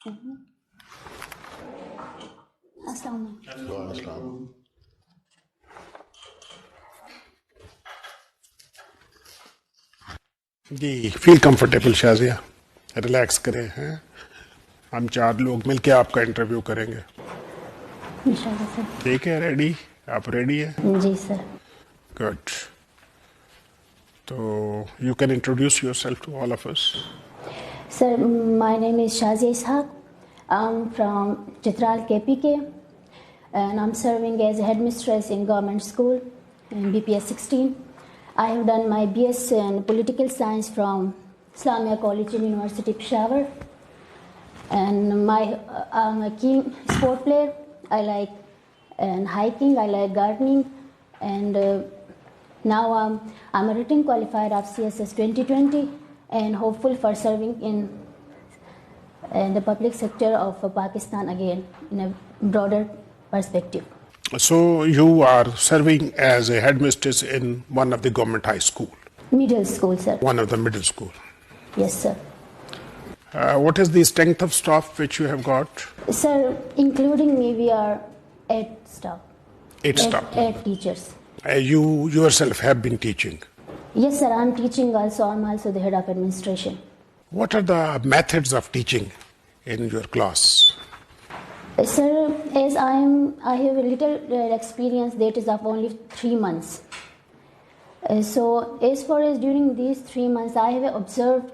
अस्सलाम। जी, feel comfortable Shazia, relax करें हैं। हम 4 लोग मिलके आपका इंटरव्यू करेंगे। इंशाल्लाह सर। ठीक है, रेडी? आप रेडी हैं? जी सर। गुड। तो you can introduce yourself to all of us. Sir, my name is Shazia Ishaq. I'm from Chitral, KPK, and I'm serving as a headmistress in government school in BPS 16. I have done my BS in political science from Islamia College in University Peshawar. And I'm a keen sport player. I like hiking, I like gardening, and now I'm a written qualifier of CSS 2020 and hopeful for serving in the public sector of Pakistan again in a broader perspective. So you are serving as a headmistress in one of the government high school? Middle school, sir. One of the middle school. Yes, sir. What is the strength of staff which you have got? Sir, including me, we are 8 staff. 8 staff. 8 teachers. You yourself have been teaching. Yes, sir. I'm teaching also. I'm also the head of administration. What are the methods of teaching in your class? Sir, as I have a little experience that is of only 3 months. So as far as during these 3 months, I have observed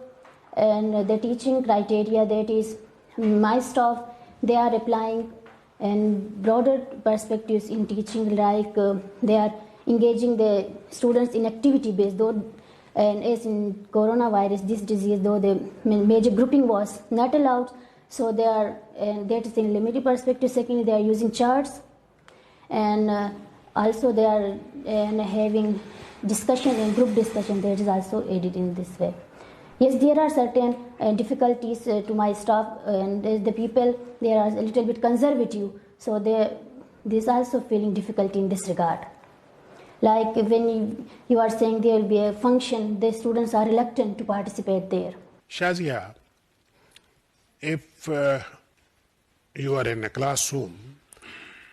and the teaching criteria, that is my staff, they are applying and broader perspectives in teaching, like they are engaging the students in activity based, though and as in coronavirus, this disease, though the major grouping was not allowed, so they are, that is in limited perspective. Secondly, they are using charts, and also they are having discussion and group discussion, that is also aided in this way. Yes, there are certain difficulties to my staff, and the people, they are a little bit conservative, so they is also feeling difficulty in this regard. Like when you are saying there will be a function, the students are reluctant to participate there. Shazia, if you are in a classroom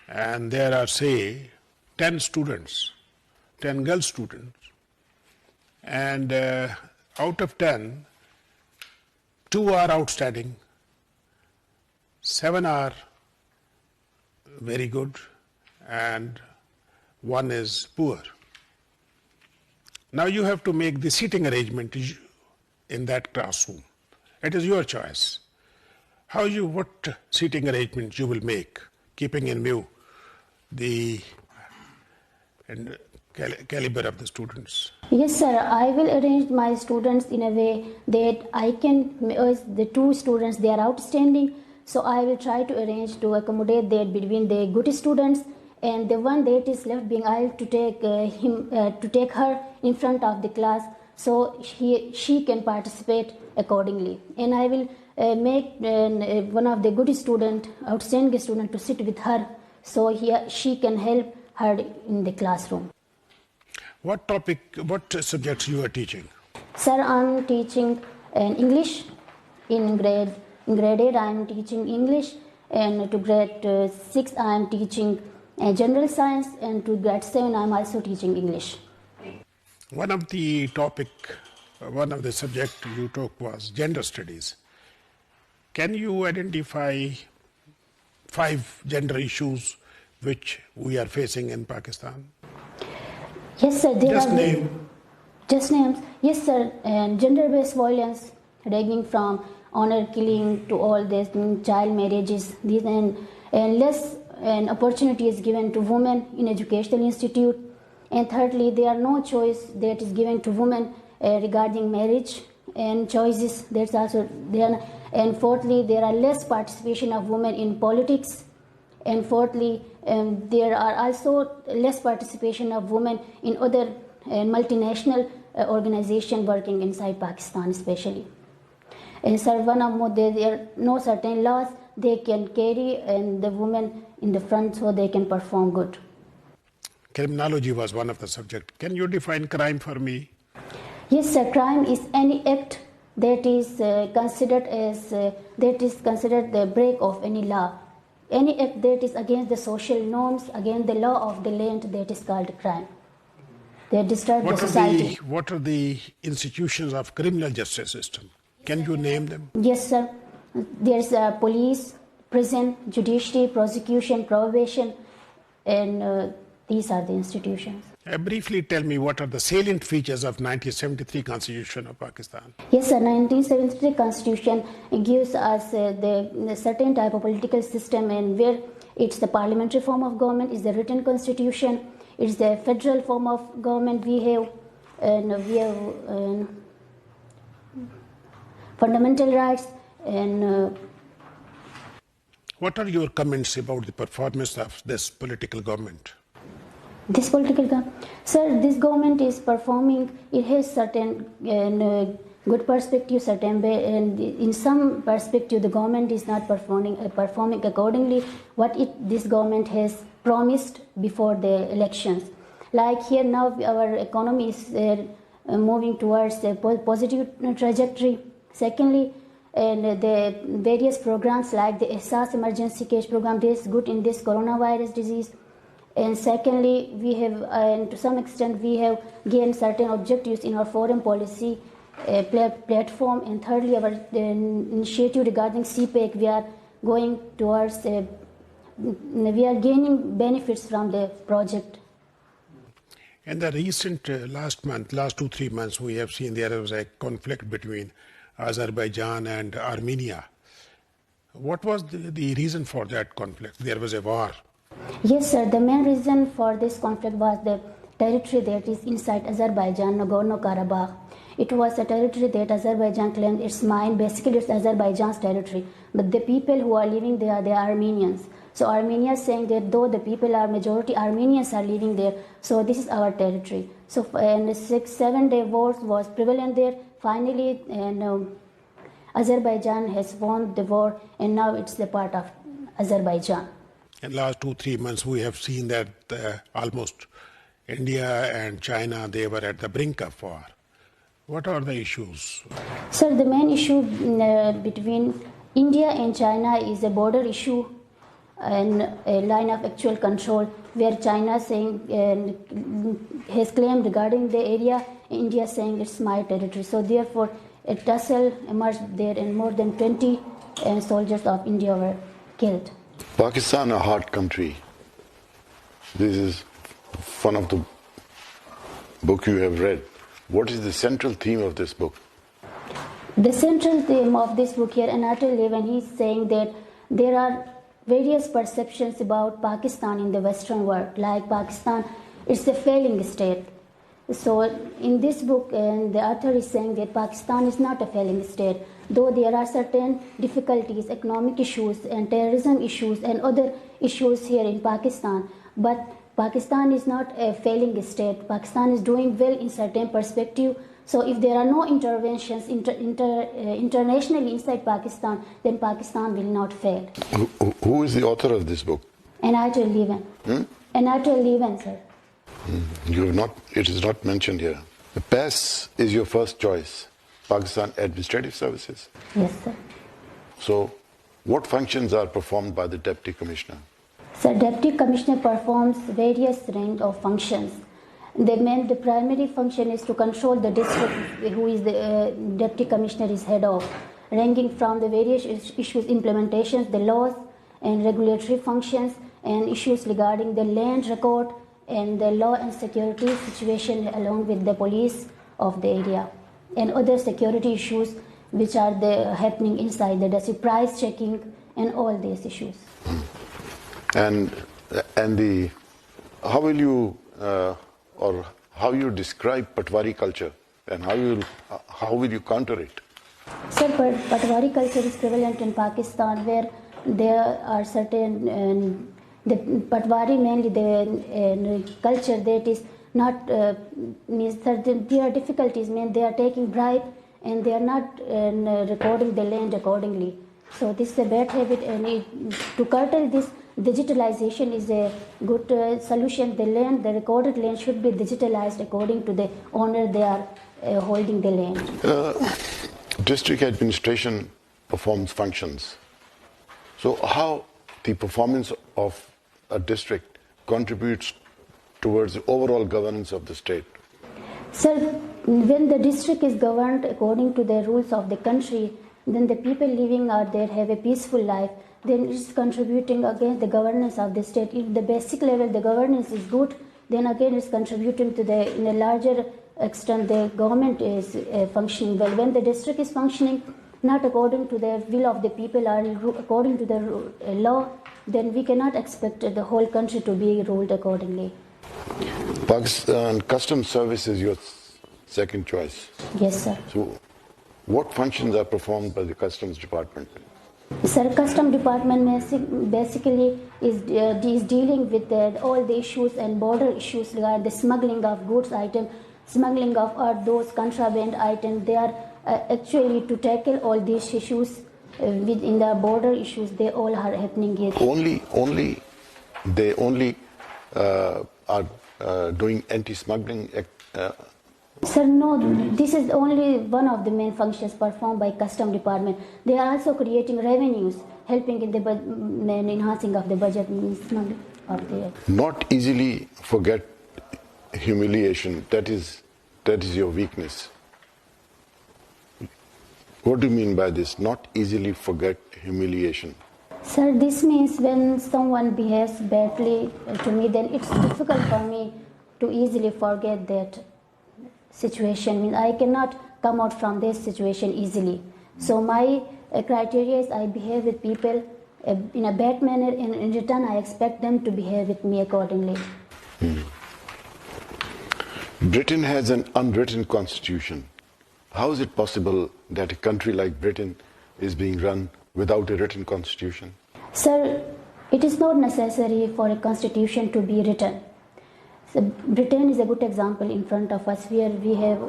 and there are, say, 10 students, 10 girl students, and out of 10, 2 are outstanding, 7 are very good, and 1 is poor. Now you have to make the seating arrangement in that classroom. It is your choice. What seating arrangement you will make, keeping in view the caliber of the students? Yes, sir. I will arrange my students in a way that I can, as the 2 students, they are outstanding, so I will try to arrange to accommodate that between the good students, and the one that is left being, I have to take her in front of the class, so she can participate accordingly. And I will make one of the good student, outstanding student, to sit with her, so she can help her in the classroom. What subjects you are teaching? Sir, I'm teaching English. In grade 8, I'm teaching English, and to grade 6, I'm teaching general science, and to grade 7, I'm also teaching English. One of the subject you took was gender studies. Can you identify 5 gender issues which we are facing in Pakistan? Yes, sir. Just names. Yes, sir. And gender-based violence, ranging from honor killing to all this, child marriages, these and less opportunities given to women in educational institute. And thirdly, there are no choice that is given to women regarding marriage and choices. That's also there. And fourthly, there are less participation of women in politics. And fourthly, there are also less participation of women in other multinational organizations working inside Pakistan especially. And sir, one of more, there are no certain laws they can carry, and the women in the front, so they can perform good. Criminology was one of the subjects. Can you define crime for me? Yes, sir. Crime is any act that is considered the break of any law. Any act that is against the social norms, against the law of the land, that is called crime. They disturb the society. What are the institutions of criminal justice system? Can you name them? Yes, sir. There's police, prison, judiciary, prosecution, probation, and these are the institutions. Briefly tell me what are the salient features of 1973 Constitution of Pakistan? Yes, sir. 1973 Constitution gives us the certain type of political system, and where it's the parliamentary form of government, is the written constitution, it's the federal form of government we have, and we have fundamental rights, and what are your comments about the performance of this political government? This political government, sir, this government is performing. It has certain good perspective, certain way, and in some perspective, the government is not performing accordingly what this government has promised before the elections. Like here now, our economy is moving towards a positive trajectory. Secondly, and the various programs like the CSS emergency cash program, this is good in this coronavirus disease. And secondly, we have, and to some extent, we have gained certain objectives in our foreign policy platform. And thirdly, our initiative regarding CPEC, we are going towards, we are gaining benefits from the project. In the recent last 2-3 months, we have seen there was a conflict between Azerbaijan and Armenia. What was the reason for that conflict? There was a war. Yes, sir. The main reason for this conflict was the territory that is inside Azerbaijan, Nagorno-Karabakh. It was a territory that Azerbaijan claimed it's mine. Basically, it's Azerbaijan's territory. But the people who are living there, they are Armenians. So Armenia is saying that though the people are majority Armenians are living there, so this is our territory. So and 6-7 day wars was prevalent there. Finally, and Azerbaijan has won the war, and now it's the part of Azerbaijan. In the last 2-3 months, we have seen that almost India and China, they were at the brink of war. What are the issues? Sir, the main issue between India and China is a border issue and a line of actual control, where China saying has claimed regarding the area, India saying it's my territory. So therefore, a tussle emerged there, and more than 20 soldiers of India were killed. Pakistan, a hard country. This is one of the book you have read. What is the central theme of this book? The central theme of this book here, Anatol Levin, he's saying that there are various perceptions about Pakistan in the Western world. Like Pakistan, it's a failing state. So in this book, and the author is saying that Pakistan is not a failing state, though there are certain difficulties, economic issues and terrorism issues and other issues here in Pakistan. But Pakistan is not a failing state. Pakistan is doing well in certain perspective. So if there are no interventions internationally inside Pakistan, then Pakistan will not fail. Who is the author of this book? Anatol Levin. Anatol Levin, sir. You have not. It is not mentioned here. The PAS is your first choice. Pakistan Administrative Services. Yes, sir. So, what functions are performed by the Deputy Commissioner? Sir, Deputy Commissioner performs various range of functions. The primary function is to control the district, who is the Deputy Commissioner is head of, ranging from the various issues, implementations, the laws and regulatory functions, and issues regarding the land record and the law and security situation, along with the police of the area, and other security issues which are happening inside the district, price checking and all these issues. And how will you or how you describe Patwari culture, and how will you counter it? Sir, Patwari culture is prevalent in Pakistan, where there are certain the Patwari, mainly the culture that is not means that there are difficulties. Mean they are taking bribe and they are not recording the land accordingly. So this is a bad habit, and to curtail this, digitalization is a good solution. The recorded land should be digitalized according to the owner they are holding the land. district administration performs functions. So how the performance of a district contributes towards the overall governance of the state? Sir, when the district is governed according to the rules of the country, then the people living out there have a peaceful life, then it's contributing against the governance of the state. If the basic level the governance is good, then again it's contributing to the, in a larger extent, the government is functioning well. When the district is functioning not according to the will of the people or according to the law, then we cannot expect the whole country to be ruled accordingly. Pakistan Customs Service is your second choice. Yes, sir. So what functions are performed by the Customs Department? Sir, Custom Department basically is dealing with all the issues and border issues regarding the smuggling of goods items, smuggling of those contraband items. They are actually to tackle all these issues within the border issues. They all are happening here. They only are doing anti-smuggling. Sir, no, this is only one of the main functions performed by Custom Department. They are also creating revenues, helping in the enhancing of the budget smuggling of the. Not easily forget humiliation. That is your weakness. What do you mean by this? Not easily forget humiliation. Sir, this means when someone behaves badly to me, then it's difficult for me to easily forget that situation. I mean, I cannot come out from this situation easily. So my criteria is I behave with people in a bad manner, and in return I expect them to behave with me accordingly. Britain has an unwritten constitution. How is it possible that a country like Britain is being run without a written constitution? Sir, it is not necessary for a constitution to be written. So Britain is a good example in front of us, where we have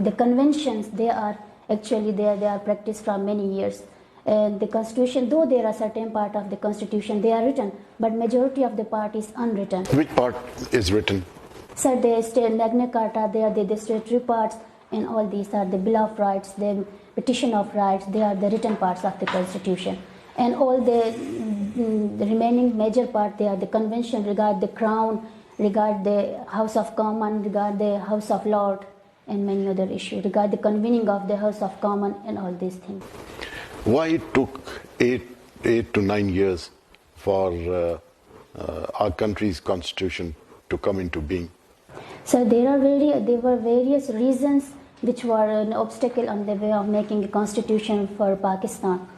the conventions. They are actually they are practiced from many years. And the constitution, though there are certain part of the constitution they are written, but majority of the part is unwritten. Which part is written? Sir, the state Magna Carta, they are the statutory parts, and all these are the Bill of Rights, the Petition of Rights. They are the written parts of the constitution. And all the remaining major part, they are the convention regard the crown, regard the House of Commons, regard the House of Lords, and many other issues, regard the convening of the House of Commons and all these things. Why it took 8 to 9 years for our country's constitution to come into being? So there were various reasons which were an obstacle on the way of making a constitution for Pakistan.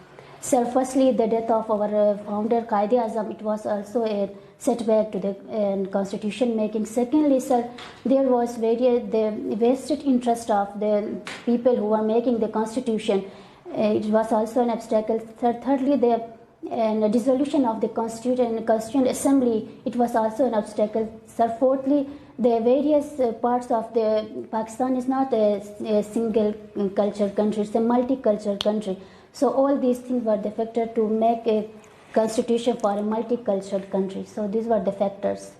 So firstly, the death of our founder Quaid-e-Azam, it was also a setback to the constitution making. Secondly, sir, there was the vested interest of the people who were making the constitution. It was also an obstacle. Thirdly, the dissolution of the Constituent Assembly, it was also an obstacle. Sir, fourthly, the various parts of the Pakistan is not a single culture country, it's a multicultural country. So all these things were the factor to make a constitution for a multicultural country. So these were the factors.